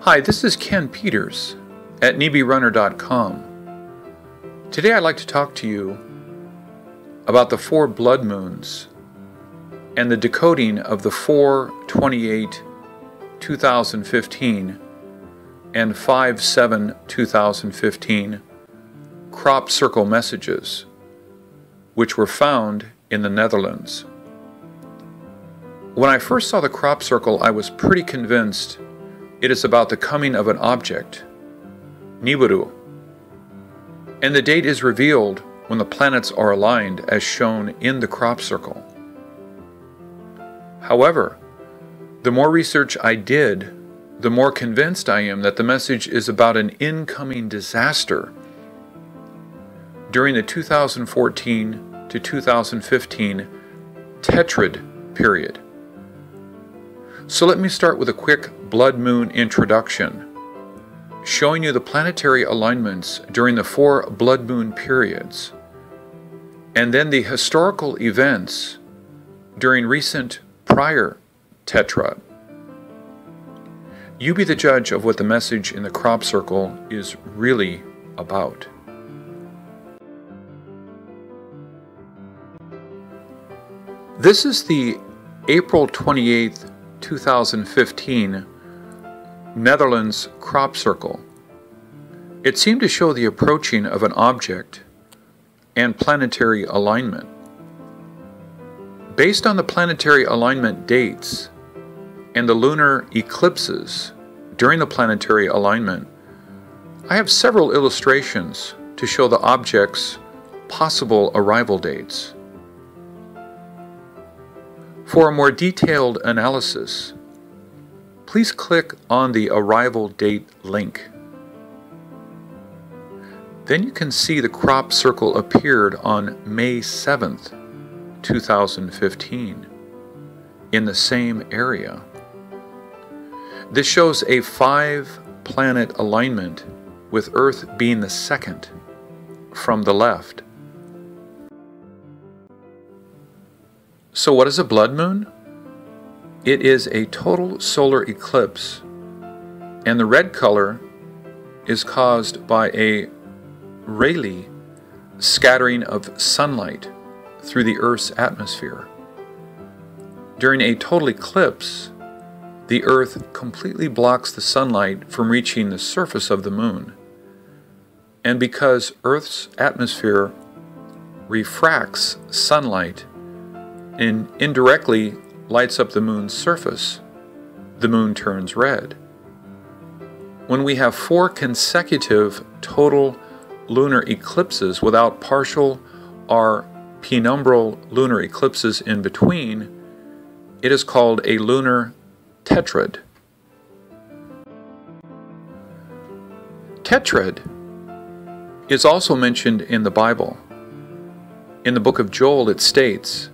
Hi, this is Ken Peters at NebeRunner.com. Today I'd like to talk to you about the 4 blood moons and the decoding of the 4/28/2015 and 5/7/2015 crop circle messages, which were found in the Netherlands. When I first saw the crop circle, I was pretty convinced it is about the coming of an object, Nibiru, and the date is revealed when the planets are aligned as shown in the crop circle. However, the more research I did, the more convinced I am that the message is about an incoming disaster during the 2014 to 2015 Tetrad period. So let me start with a quick blood moon introduction, showing you the planetary alignments during the 4 blood moon periods, and then the historical events during recent prior Tetrad. You be the judge of what the message in the crop circle is really about. This is the April 28th, 2015 Netherlands crop circle. It seemed to show the approaching of an object and planetary alignment. Based on the planetary alignment dates and the lunar eclipses during the planetary alignment, I have several illustrations to show the object's possible arrival dates. For a more detailed analysis, please click on the arrival date link. Then you can see the crop circle appeared on May 7th, 2015, in the same area. This shows a 5-planet alignment, with Earth being the second from the left. So what is a blood moon? It is a total solar eclipse, and the red color is caused by a Rayleigh scattering of sunlight through the Earth's atmosphere. During a total eclipse, the Earth completely blocks the sunlight from reaching the surface of the moon. And because Earth's atmosphere refracts sunlight and indirectly lights up the moon's surface, the moon turns red. When we have 4 consecutive total lunar eclipses without partial or penumbral lunar eclipses in between, it is called a lunar tetrad. Tetrad is also mentioned in the Bible. In the book of Joel it states,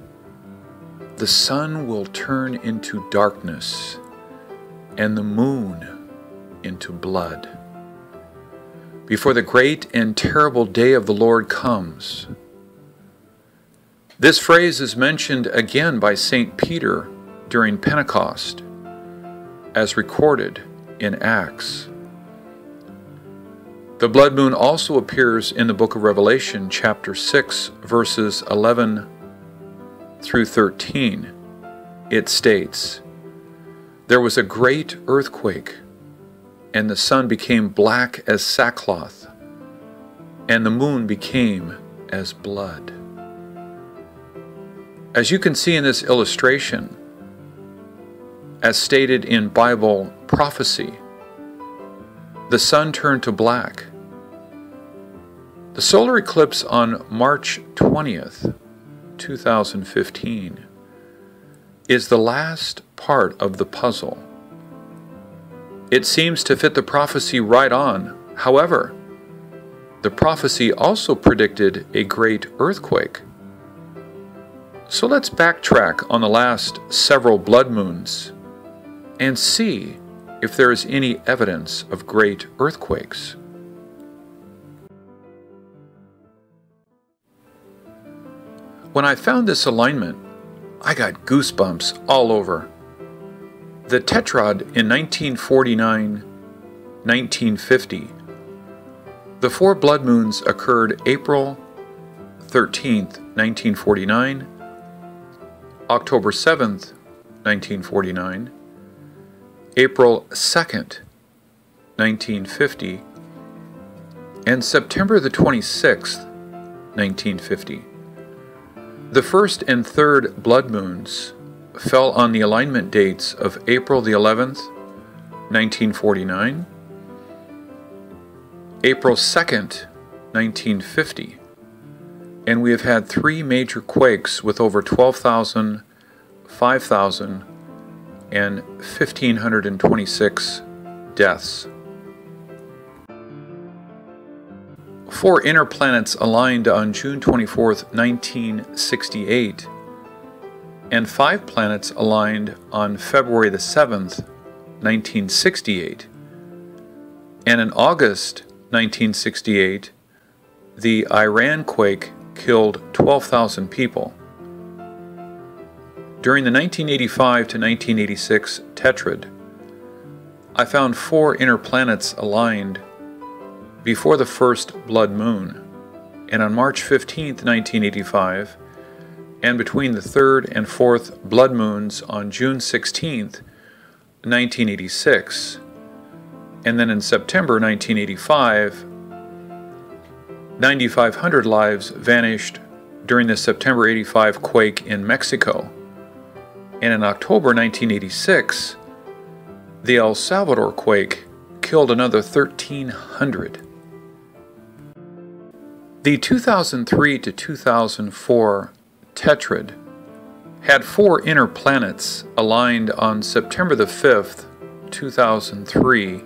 "The sun will turn into darkness, and the moon into blood, before the great and terrible day of the Lord comes." This phrase is mentioned again by St. Peter during Pentecost, as recorded in Acts. The blood moon also appears in the book of Revelation, chapter 6, verses 11 through 13. It states, "There was a great earthquake, and the sun became black as sackcloth, and the moon became as blood." As you can see in this illustration, as stated in Bible prophecy, the sun turned to black. The solar eclipse on March 20th, 2015 is the last part of the puzzle. It seems to fit the prophecy right on. However, the prophecy also predicted a great earthquake. So let's backtrack on the last several blood moons and see if there is any evidence of great earthquakes. When I found this alignment, I got goosebumps all over. The Tetrad in 1949 1950. The 4 blood moons occurred April 13th, 1949, October 7th, 1949, April 2nd, 1950, and September the 26th, 1950. The first and third blood moons fell on the alignment dates of April the 11th, 1949, April 2nd, 1950, and we have had 3 major quakes with over 12,000, 5,000, and 1,526 deaths. 4 inner planets aligned on June 24th, 1968, and 5 planets aligned on February the 7th, 1968. And in August 1968, the Iran quake killed 12,000 people. During the 1985 to 1986 tetrad, I found 4 inner planets aligned before the first blood moon, and on March 15th, 1985, and between the 3rd and 4th blood moons on June 16th, 1986, and then in September 1985, 9,500 lives vanished during the September 85 quake in Mexico, and in October 1986, the El Salvador quake killed another 1,300. The 2003 to 2004 tetrad had 4 inner planets aligned on September the 5th, 2003,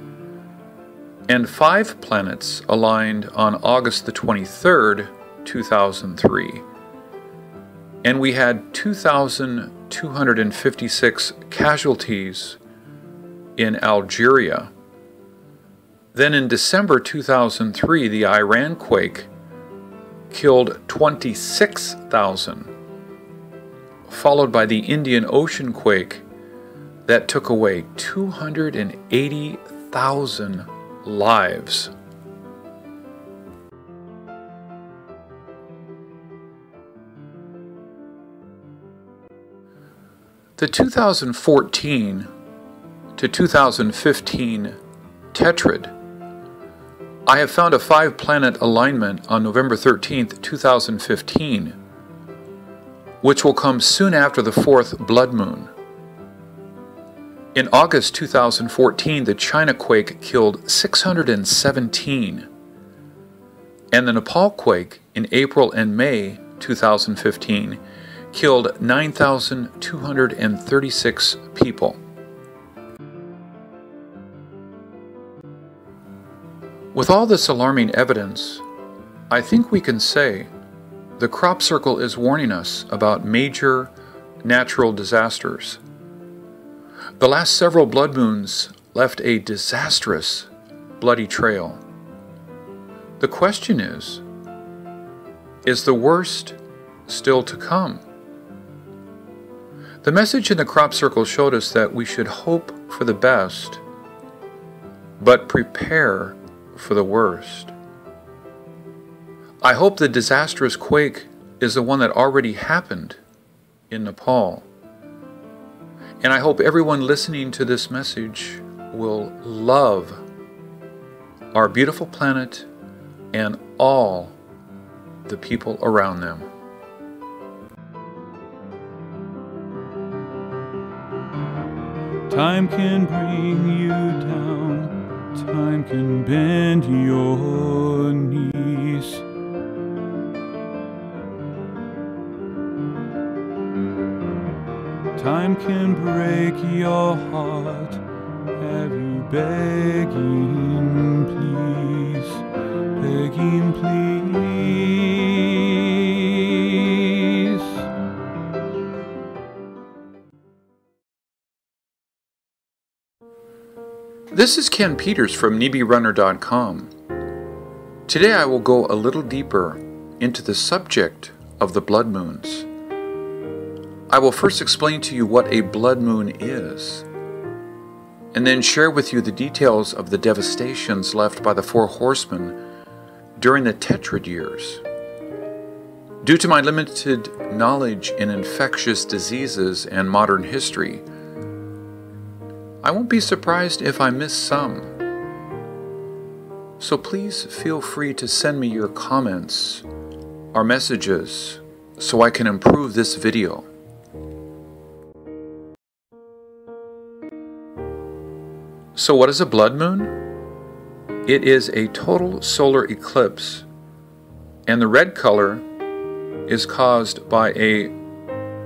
and 5 planets aligned on August the 23rd, 2003. And we had 2,256 casualties in Algeria. Then in December 2003, the Iran quake killed 26,000, followed by the Indian Ocean quake that took away 280,000 lives. The 2014 to 2015 tetrad, I have found a 5-planet alignment on November 13th, 2015, which will come soon after the 4th blood moon. In August 2014, the China quake killed 617, and the Nepal quake in April and May 2015 killed 9,236 people. With all this alarming evidence, I think we can say the crop circle is warning us about major natural disasters. The last several blood moons left a disastrous, bloody trail. The question is the worst still to come? The message in the crop circle showed us that we should hope for the best, but prepare for the worst. I hope the disastrous quake is the one that already happened in Nepal. And I hope everyone listening to this message will love our beautiful planet and all the people around them. Time can bring you down, time can bend your knees. Time can break your heart, have you begging please, begging please. This is Ken Peters from NebeRunner.com. Today I will go a little deeper into the subject of the blood moons. I will first explain to you what a blood moon is. and then share with you the details of the devastations left by the four horsemen during the Tetrad years. Due to my limited knowledge in infectious diseases and modern history, I won't be surprised if I miss some. So please feel free to send me your comments or messages so I can improve this video. So what is a blood moon? It is a total solar eclipse, and the red color is caused by a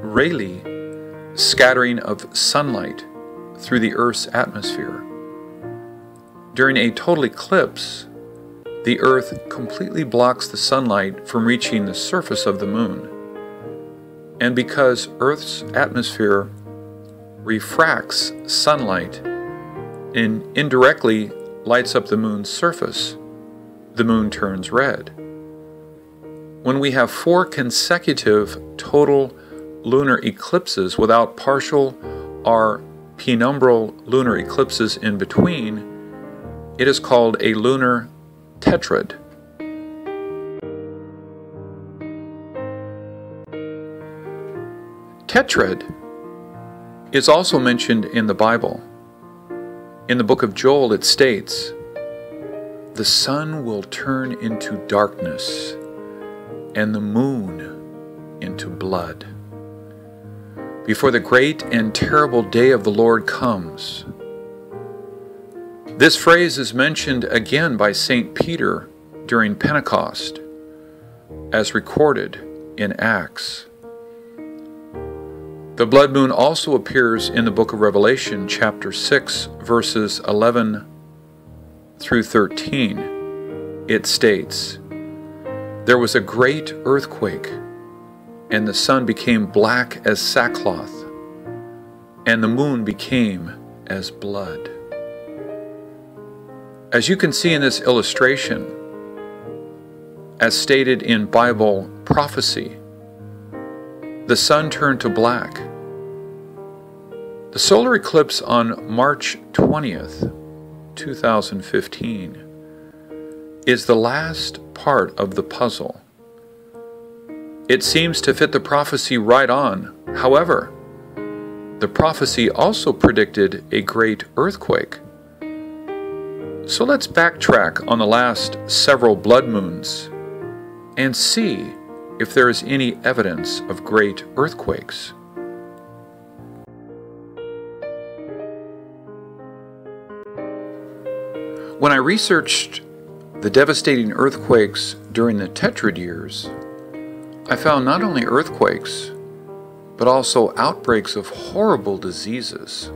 Rayleigh scattering of sunlight through the Earth's atmosphere. During a total eclipse, the Earth completely blocks the sunlight from reaching the surface of the moon. And because Earth's atmosphere refracts sunlight and indirectly lights up the moon's surface, the moon turns red. When we have 4 consecutive total lunar eclipses without partial or penumbral lunar eclipses in between, it is called a lunar tetrad. Tetrad is also mentioned in the Bible. In the book of Joel it states, "The sun will turn into darkness and the moon into blood before the great and terrible day of the Lord comes." This phrase is mentioned again by St. Peter during Pentecost, as recorded in Acts. The blood moon also appears in the book of Revelation, chapter 6, verses 11 through 13. It states, "There was a great earthquake, and the sun became black as sackcloth, and the moon became as blood." As you can see in this illustration, as stated in Bible prophecy, the sun turned to black. The solar eclipse on March 20th, 2015, is the last part of the puzzle. It seems to fit the prophecy right on. However, the prophecy also predicted a great earthquake. So let's backtrack on the last several blood moons and see if there is any evidence of great earthquakes. When I researched the devastating earthquakes during the Tetrad years, I found not only earthquakes, but also outbreaks of horrible diseases,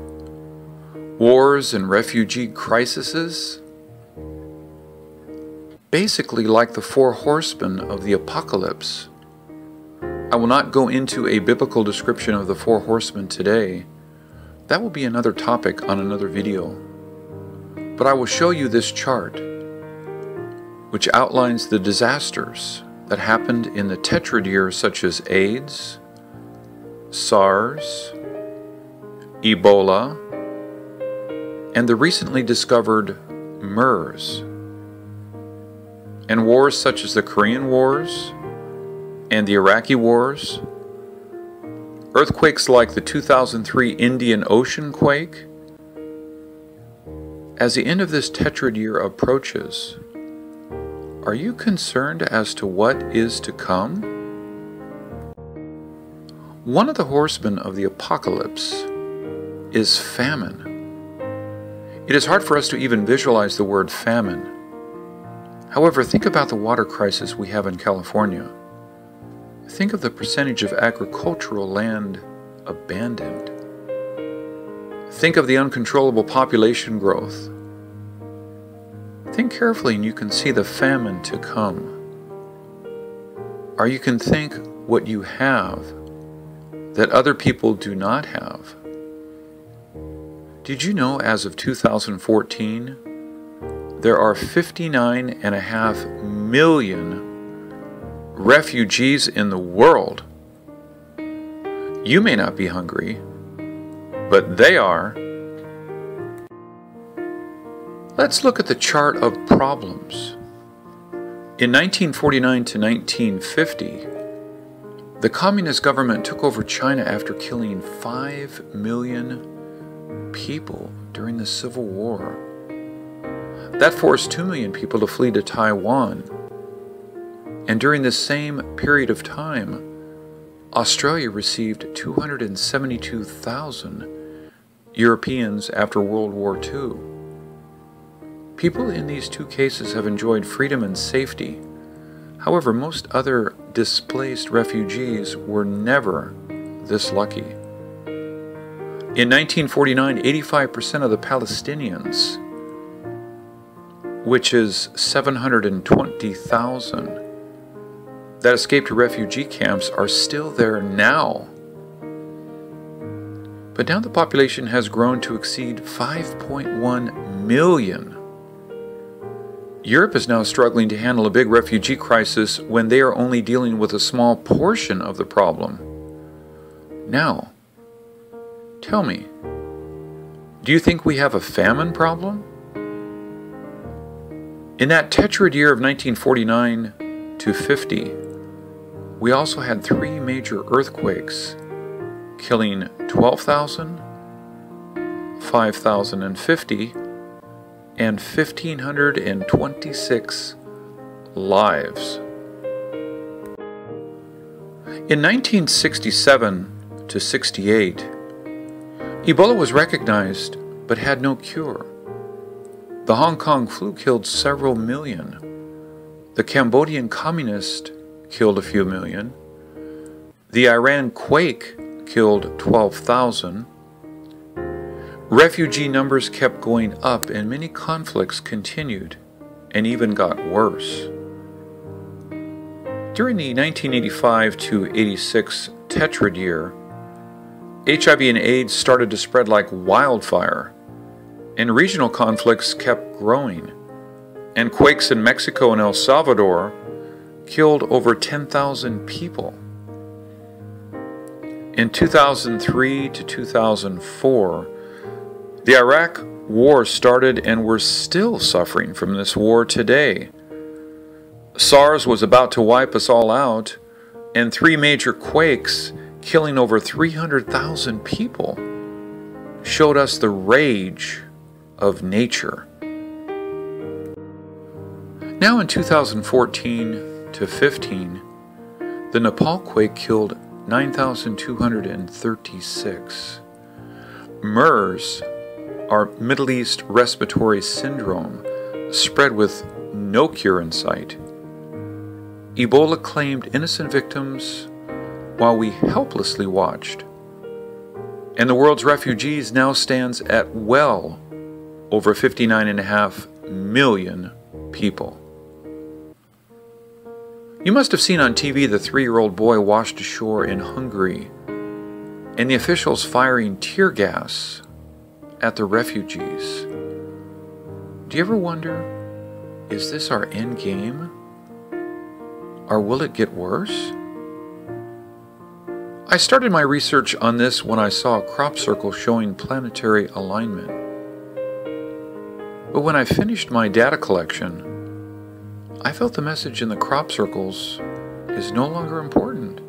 wars and refugee crises, basically like the four horsemen of the apocalypse. I will not go into a biblical description of the four horsemen today. That will be another topic on another video. But I will show you this chart, which outlines the disasters that happened in the Tetrad years, such as AIDS, SARS, Ebola, and the recently discovered MERS, and wars such as the Korean Wars and the Iraqi Wars, earthquakes like the 2003 Indian Ocean quake. As the end of this Tetrad year approaches, are you concerned as to what is to come? One of the horsemen of the apocalypse is famine. It is hard for us to even visualize the word famine. However, think about the water crisis we have in California. Think of the percentage of agricultural land abandoned. Think of the uncontrollable population growth. Think carefully and you can see the famine to come. Or you can think what you have that other people do not have. Did you know as of 2014, there are 59.5 million refugees in the world? You may not be hungry, but they are. Let's look at the chart of problems. In 1949 to 1950, the communist government took over China after killing 5 million people during the Civil War. That forced 2 million people to flee to Taiwan. And during the same period of time, Australia received 272,000 Europeans after World War II. People in these two cases have enjoyed freedom and safety. However, most other displaced refugees were never this lucky. In 1949, 85% of the Palestinians, which is 720,000, that escaped to refugee camps are still there now. But now the population has grown to exceed 5.1 million. Europe is now struggling to handle a big refugee crisis when they are only dealing with a small portion of the problem. Now, tell me, do you think we have a famine problem? In that tetrad year of 1949 to 50, we also had 3 major earthquakes, killing 12,000, 5,050, and 1,526 lives. In 1967 to 68, Ebola was recognized but had no cure. The Hong Kong flu killed several million. The Cambodian communist killed a few million. The Iran quake killed 12,000. Refugee numbers kept going up and many conflicts continued and even got worse. During the 1985 to 86 tetrad year, HIV and AIDS started to spread like wildfire, and regional conflicts kept growing, and quakes in Mexico and El Salvador killed over 10,000 people. In 2003 to 2004, the Iraq War started, and we're still suffering from this war today. SARS was about to wipe us all out, and 3 major quakes, killing over 300,000 people, showed us the rage of nature. Now in 2014 to 15, the Nepal quake killed 9,236. MERS, our Middle East Respiratory Syndrome, spread with no cure in sight. Ebola claimed innocent victims while we helplessly watched. And the world's refugees now stands at well over 59.5 million people. You must have seen on TV the 3-year-old boy washed ashore in Hungary and the officials firing tear gas at the refugees. Do you ever wonder, is this our end game? Or will it get worse? I started my research on this when I saw a crop circle showing planetary alignment. But when I finished my data collection, I felt the message in the crop circles is no longer important.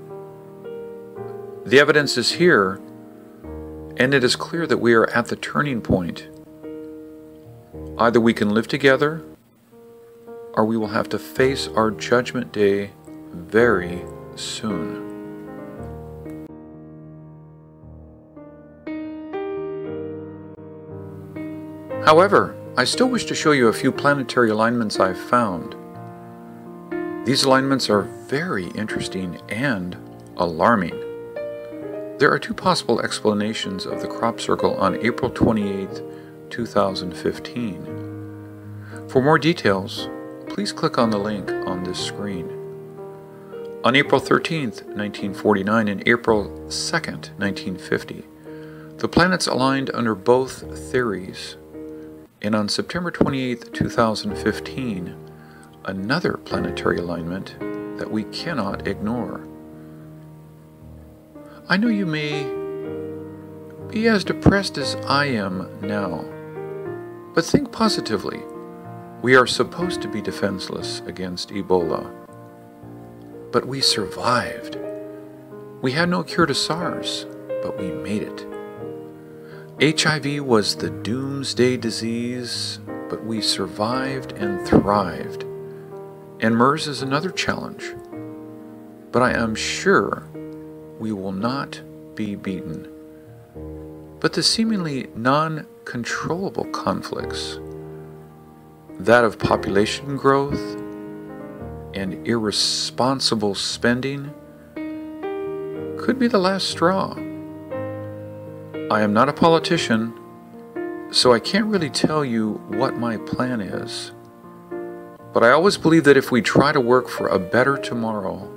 The evidence is here, and it is clear that we are at the turning point. Either we can live together, or we will have to face our judgment day very soon. However, I still wish to show you a few planetary alignments I've found. These alignments are very interesting and alarming. There are 2 possible explanations of the crop circle on April 28, 2015. For more details, please click on the link on this screen. On April 13, 1949 and April 2, 1950, the planets aligned under both theories. And on September 28, 2015, another planetary alignment that we cannot ignore. I know you may be as depressed as I am now, But think positively. We are supposed to be defenseless against Ebola. But we survived. We had no cure to SARS, but we made it. HIV was the doomsday disease, but we survived and thrived. And MERS is another challenge. But I am sure we will not be beaten. But the seemingly non-controllable conflicts, that of population growth and irresponsible spending, could be the last straw. I am not a politician, so I can't really tell you what my plan is. But I always believe that if we try to work for a better tomorrow,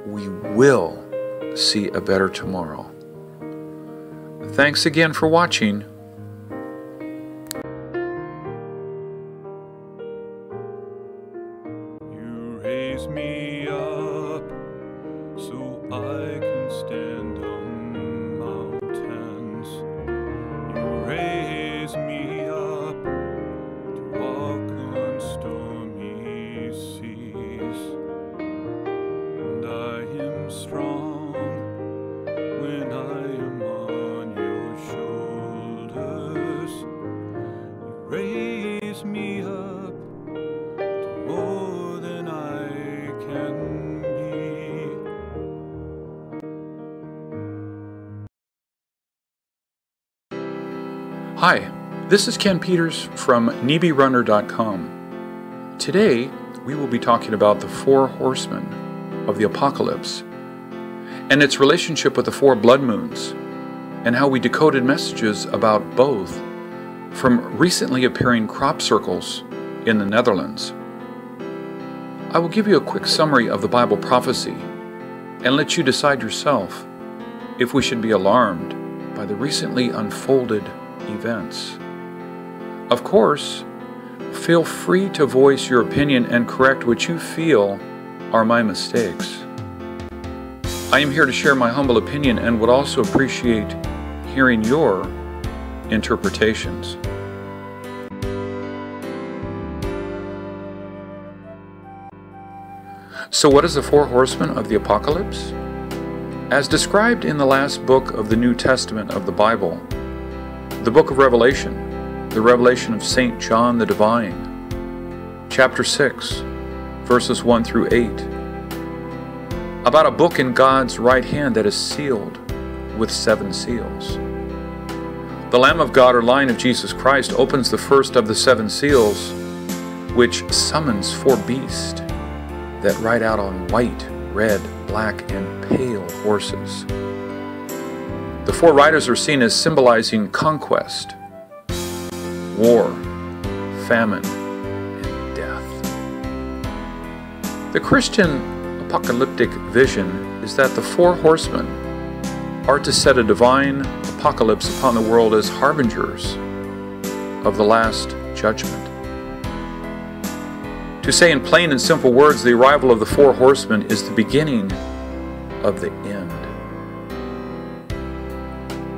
we will see a better tomorrow. Thanks again for watching. You raise me up so I can stand on mountains. You raise me up to walk on stormy seas. And I am strong when I am on your shoulders. You raise me up to more than I can be. Hi, this is Ken Peters from NebeRunner.com. Today, we will be talking about the four horsemen of the apocalypse and its relationship with the four blood moons, and how we decoded messages about both from recently appearing crop circles in the Netherlands. I will give you a quick summary of the Bible prophecy and let you decide yourself if we should be alarmed by the recently unfolded events. Of course, feel free to voice your opinion and correct what you feel are my mistakes. I am here to share my humble opinion and would also appreciate hearing your interpretations. So what is the four horsemen of the apocalypse? As described in the last book of the New Testament of the Bible, the book of Revelation, the revelation of St. John the Divine, chapter 6, verses 1 through 8, about a book in God's right hand that is sealed with 7 seals. The Lamb of God, or Lion of Jesus Christ, opens the first of the 7 seals, which summons 4 beasts that ride out on white, red, black, and pale horses. The 4 riders are seen as symbolizing conquest, war, famine, and death. The Christian apocalyptic vision is that the 4 horsemen are to set a divine apocalypse upon the world as harbingers of the last judgment. To say in plain and simple words, the arrival of the 4 horsemen is the beginning of the end.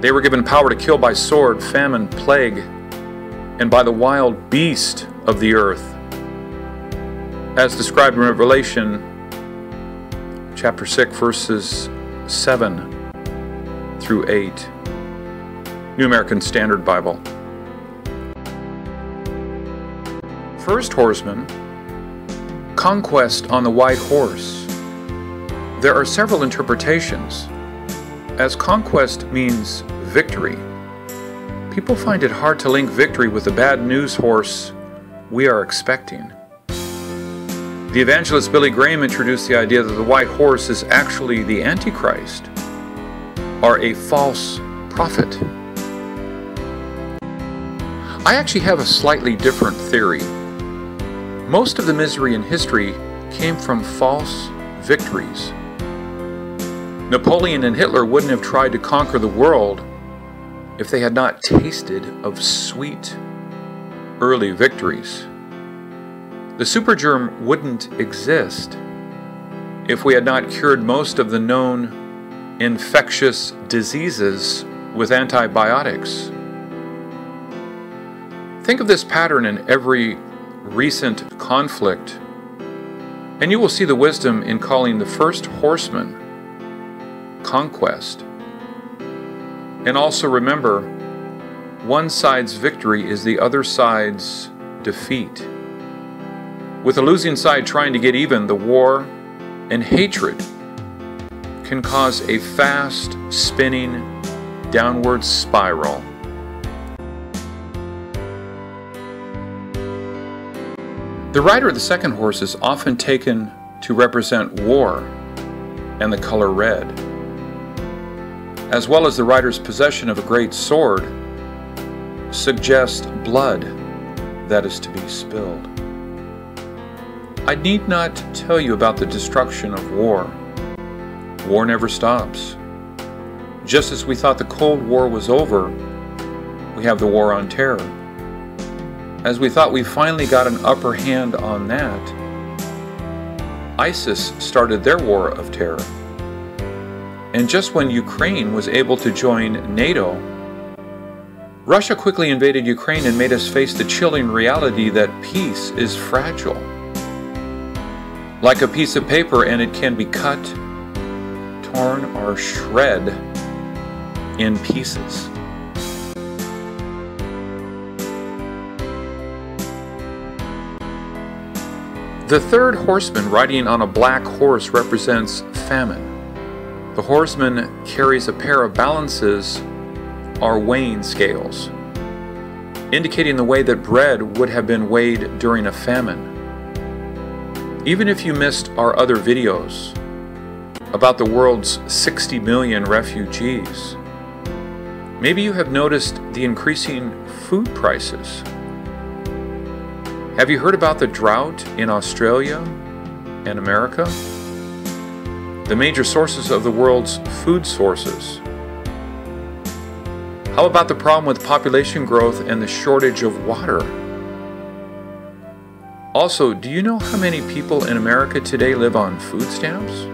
They were given power to kill by sword, famine, plague, and by the wild beast of the earth, as described in Revelation chapter 6, verses 7 through 8, New American Standard Bible. First horseman, conquest on the white horse. There are several interpretations, as conquest means victory. People find it hard to link victory with the bad news horse we are expecting. The evangelist Billy Graham introduced the idea that the white horse is actually the Antichrist, or a false prophet. I actually have a slightly different theory. Most of the misery in history came from false victories. Napoleon and Hitler wouldn't have tried to conquer the world if they had not tasted of sweet early victories. The supergerm wouldn't exist if we had not cured most of the known infectious diseases with antibiotics. Think of this pattern in every recent conflict, and you will see the wisdom in calling the first horseman conquest. And also remember, one side's victory is the other side's defeat. With the losing side trying to get even, the war and hatred can cause a fast spinning downward spiral. The rider of the second horse is often taken to represent war and the color red, as well as the rider's possession of a great sword suggest blood that is to be spilled. I need not tell you about the destruction of war. War never stops. Just as we thought the Cold War was over, we have the War on Terror. As we thought we finally got an upper hand on that, ISIS started their war of terror. And just when Ukraine was able to join NATO, Russia quickly invaded Ukraine and made us face the chilling reality that peace is fragile. Like a piece of paper, and it can be cut, torn, or shred in pieces. The third horseman riding on a black horse represents famine. The horseman carries a pair of balances or weighing scales, indicating the way that bread would have been weighed during a famine. Even if you missed our other videos about the world's 60 million refugees, maybe you have noticed the increasing food prices. Have you heard about the drought in Australia and America? The major sources of the world's food sources. How about the problem with population growth and the shortage of water? Also, do you know how many people in America today live on food stamps?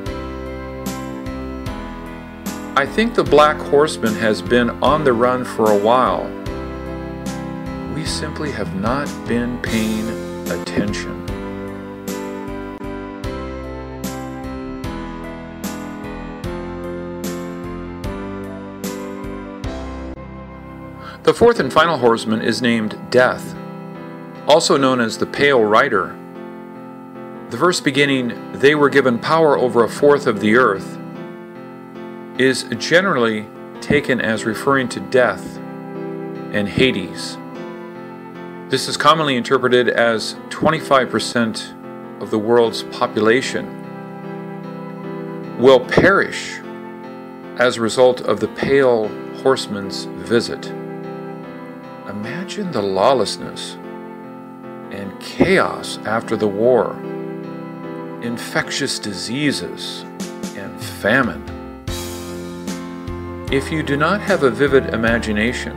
I think the Black Horseman has been on the run for a while. We simply have not been paying attention. The fourth and final horseman is named Death, also known as the Pale Rider. The verse beginning, "They were given power over a fourth of the earth," is generally taken as referring to death and Hades. This is commonly interpreted as 25% of the world's population will perish as a result of the Pale Horseman's visit. Imagine the lawlessness and chaos after the war, infectious diseases, and famine. If you do not have a vivid imagination,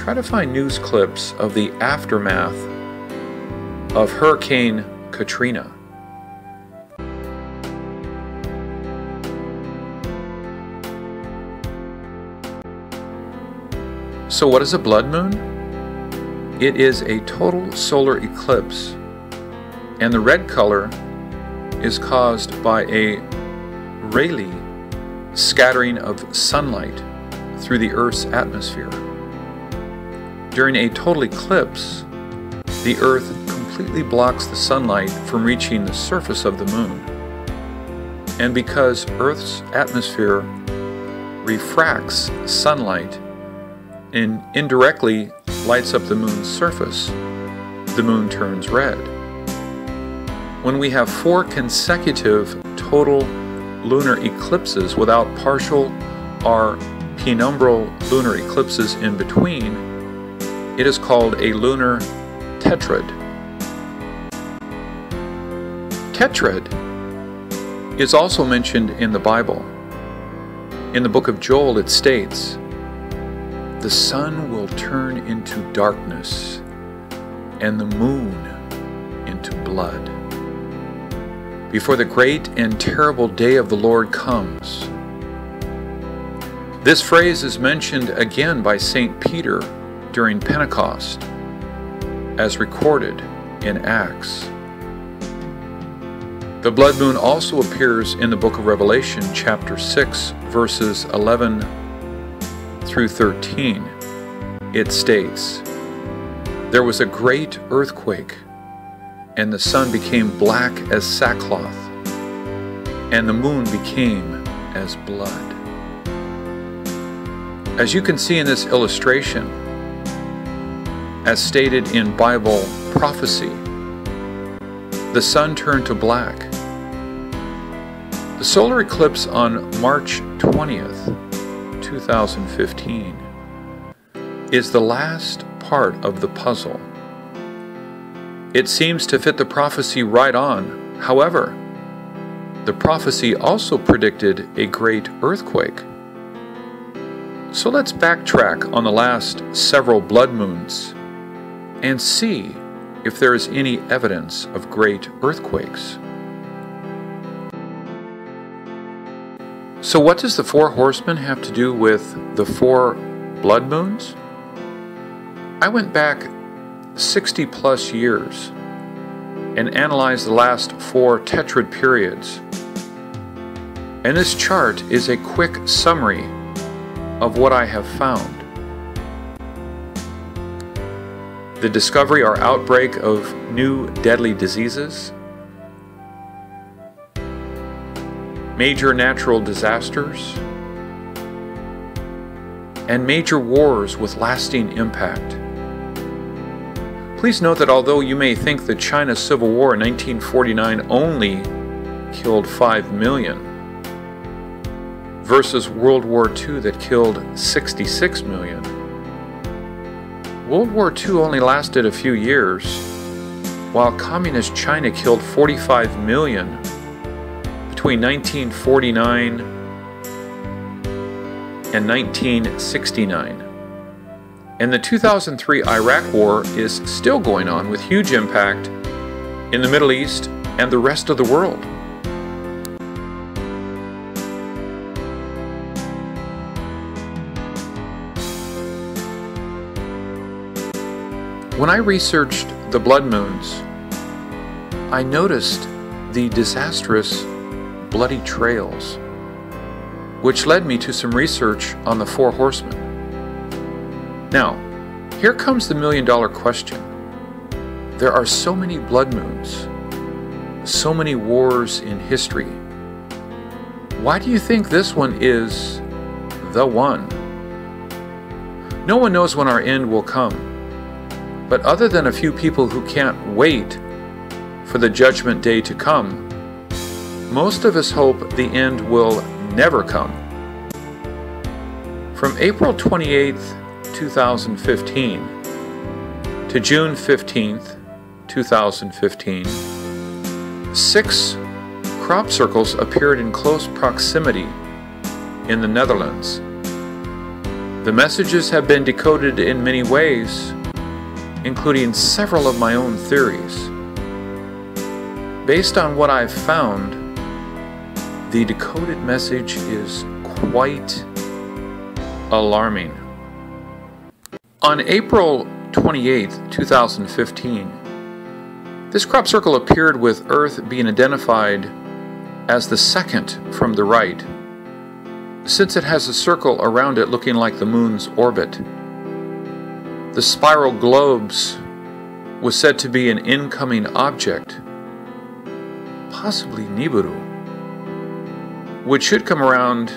try to find news clips of the aftermath of Hurricane Katrina. So what is a blood moon? It is a total solar eclipse, and the red color is caused by a Rayleigh scattering of sunlight through the Earth's atmosphere. During a total eclipse, the Earth completely blocks the sunlight from reaching the surface of the moon. And because Earth's atmosphere refracts sunlight and indirectly lights up the moon's surface, the moon turns red. When we have 4 consecutive total lunar eclipses without partial or penumbral lunar eclipses in between, it is called a lunar tetrad. Tetrad is also mentioned in the Bible. In the book of Joel it states, "The sun will turn into darkness and the moon into blood before the great and terrible day of the Lord comes." This phrase is mentioned again by St. Peter during Pentecost, as recorded in Acts. The blood moon also appears in the book of Revelation, chapter 6, verses 11 through 13. It states, "There was a great earthquake, and the sun became black as sackcloth, and the moon became as blood." As you can see in this illustration, as stated in Bible prophecy, the sun turned to black. The solar eclipse on March 20th, 2015 is the last part of the puzzle. It seems to fit the prophecy right on. However, the prophecy also predicted a great earthquake. So let's backtrack on the last several blood moons and see if there is any evidence of great earthquakes. So what does the four horsemen have to do with the four blood moons? I went back 60 plus years and analyzed the last four tetrad periods. And this chart is a quick summary of what I have found. The discovery or outbreak of new deadly diseases, major natural disasters, and major wars with lasting impact. Please note that although you may think the China Civil War in 1949 only killed 5 million versus World War II that killed 66 million, World War II only lasted a few years, while Communist China killed 45 million between 1949 and 1969. And the 2003 Iraq War is still going on with huge impact in the Middle East and the rest of the world. When I researched the blood moons, I noticed the disastrous bloody trails, which led me to some research on the four horsemen. Now, here comes the million-dollar question. There are so many blood moons, so many wars in history. Why do you think this one is the one? No one knows when our end will come, but other than a few people who can't wait for the judgment day to come, most of us hope the end will never come. From April 28th, 2015 to June 15th, 2015, 6 crop circles appeared in close proximity in the Netherlands. The messages have been decoded in many ways, including several of my own theories. Based on what I've found, the decoded message is quite alarming. On April 28, 2015, this crop circle appeared with Earth being identified as the second from the right, since it has a circle around it looking like the moon's orbit. The spiral globes was said to be an incoming object, possibly Nibiru, which should come around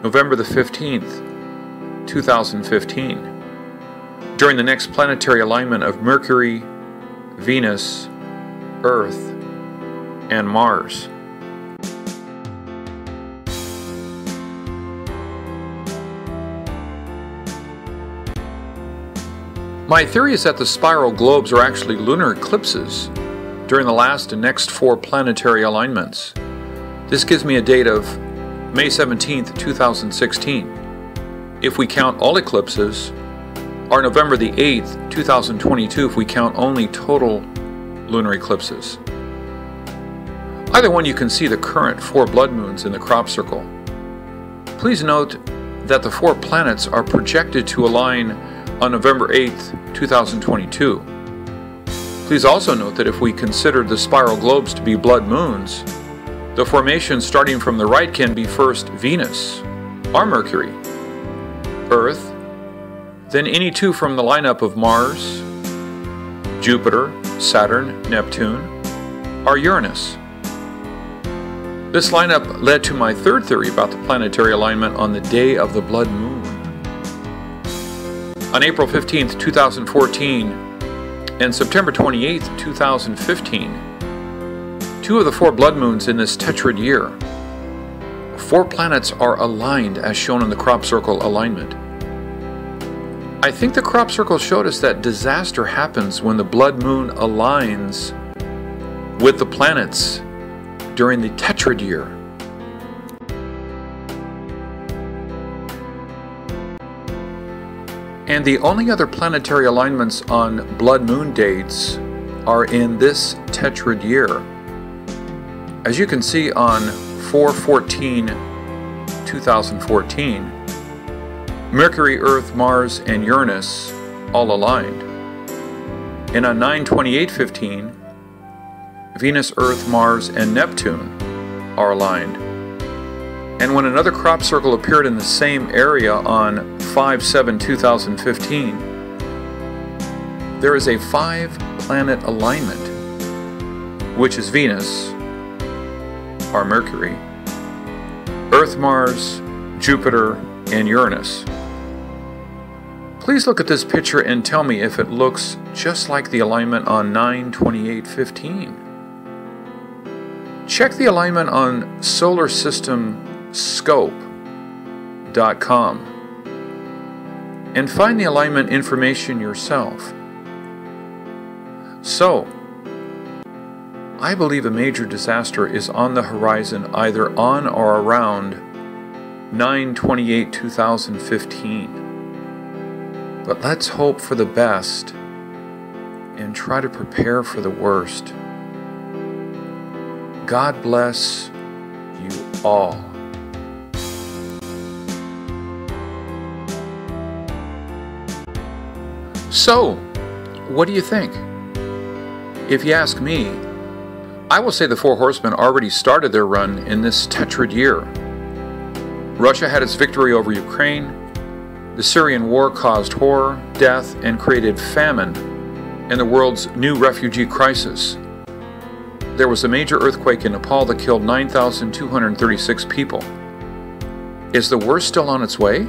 November the 15th, 2015, during the next planetary alignment of Mercury, Venus, Earth, and Mars. My theory is that the spiral globes are actually lunar eclipses during the last and next 4 planetary alignments. This gives me a date of May 17th, 2016. If we count all eclipses, or November the 8th, 2022 if we count only total lunar eclipses. Either one, you can see the current 4 blood moons in the crop circle. Please note that the 4 planets are projected to align on November 8th, 2022. Please also note that if we consider the spiral globes to be blood moons, the formation starting from the right can be first Venus, our Mercury, Earth, then any two from the lineup of Mars, Jupiter, Saturn, Neptune, our Uranus. This lineup led to my third theory about the planetary alignment on the day of the blood moon. On April 15th, 2014 and September 28th, 2015, two of the four blood moons in this tetrad year, four planets are aligned as shown in the crop circle alignment. I think the crop circle showed us that disaster happens when the blood moon aligns with the planets during the tetrad year. And the only other planetary alignments on blood moon dates are in this tetrad year. As you can see on 4/14/2014, Mercury, Earth, Mars, and Uranus all aligned. And on 9/28/15, Venus, Earth, Mars, and Neptune are aligned. And when another crop circle appeared in the same area on 5/7/2015, there is a 5-planet alignment, which is Venus, our Mercury, Earth, Mars, Jupiter, and Uranus. Please look at this picture and tell me if it looks just like the alignment on 9/28/15. Check the alignment on solarsystemscope.com and find the alignment information yourself. So, I believe a major disaster is on the horizon either on or around 9/28/2015. But let's hope for the best and try to prepare for the worst. God bless you all. So, what do you think? If you ask me, I will say the four horsemen already started their run in this tetrad year. Russia had its victory over Ukraine. The Syrian war caused horror, death, and created famine and the world's new refugee crisis. There was a major earthquake in Nepal that killed 9,236 people. Is the worst still on its way?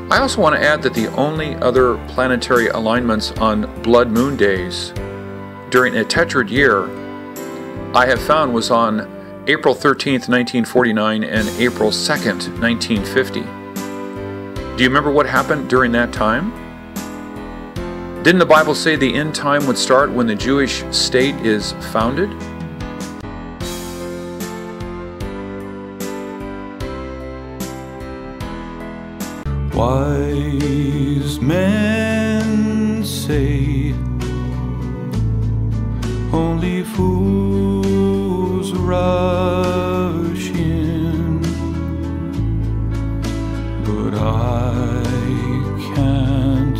I also want to add that the only other planetary alignments on blood moon days during a tetrad year I have found was on April 13th, 1949 and April 2nd, 1950. Do you remember what happened during that time? Didn't the Bible say the end time would start when the Jewish state is founded? Wise men say only fools rush in, but I can't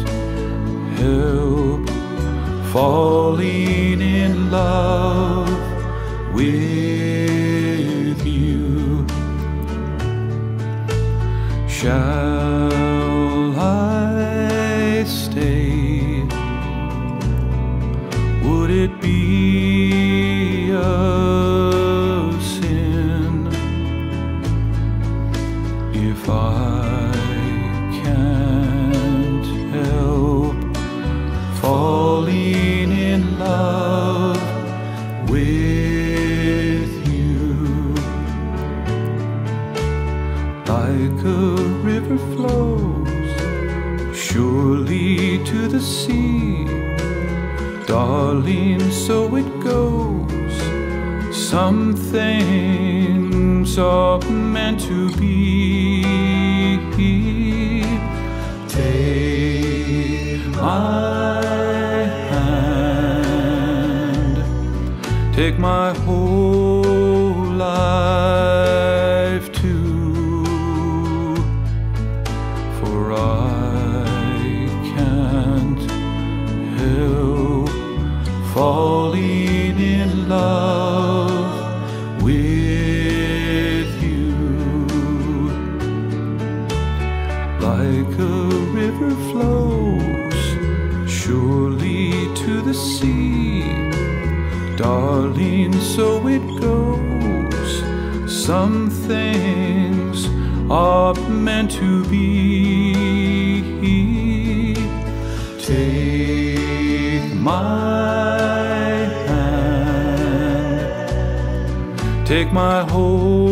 help falling in love with you. Shall I stay? Would it be a sin if I can't help falling in love with you? Like a river flows surely to the sea, darling, so it goes. Some things are meant to be. Take my hand, take my whole life. some things are meant to be. Take my hand, take my whole